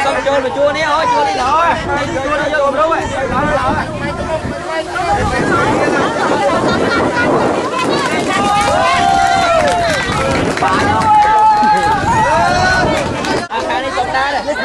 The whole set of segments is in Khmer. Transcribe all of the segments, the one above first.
xong chôn mà chua ní thôi, chua đi thôi, chua đi vô cùng đúng rồi. Đi trong đá này.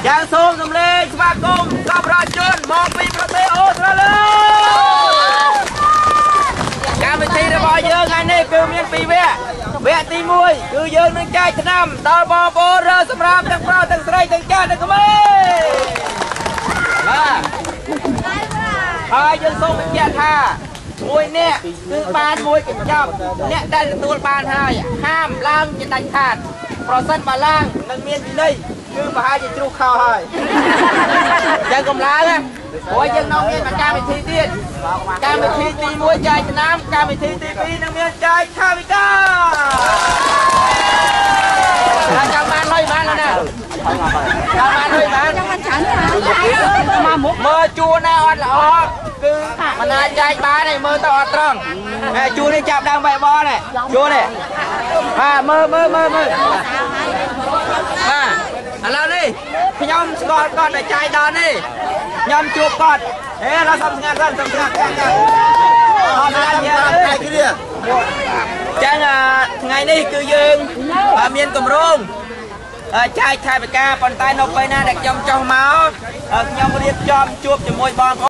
Giang xôm xâm lên, sma cung, sắp ra chôn, mong phíប្រទេសអូស្ត្រាលី កម្មវិធីរបស់យើងថ្ងៃនេះគឺមានពីរវគ្គ វគ្គទី 1 គឺយើងនឹងចែកថ្នាំដល់បងប្អូនរើសម្រាប់ទាំងប្រុសទាំងស្រីទាំងចាស់ទាំងក្មេង បាទហើយយើងសូមបញ្ជាក់ថាមួយនេះគឺបានមួយកញ្ចប់អ្នកដែលទទួលបានហើយហាមឡើងជាដាច់ខាតប្រសិនបើឡើងនឹងមានវិន័យគឺប្រហែលជាជ្រុះខោហើយយ៉ាងកំឡាងណាព្រោះយើងនៅមានកម្មវិធីទៀតកម្មវិធីទី 1 ចែកថ្នាំកម្មវិធីទី 2 នឹងមានចែកថវិកាហើយចាំបានលុយបានណាចាំបានលុយបានចាំបានច្រើនមកមុខមើលជួរណាអត់ល្អគឺមិនអាចចែកបានទេមើលទៅអត់ត្រង់ជួរនេះចាប់ដើមបែបបនេះជួរនេះបាទមើលបាទឥឡូវនេះខ្ញុំស្គាល់គាត់តែចាយដល់នេះខ្ញុំជួបគាត់เราសំស្ងាត់សិនសំស្ងាត់ចាំចាំអត់បាននិយាយគ្នាចឹងថ្ងៃនេះគឺយើងមានកម្រងចែកថវិកាប៉ុន្តែនៅពេលណាដែលខ្ញុំចុះមកខ្ញុំរៀបចំជួបជាមួយបង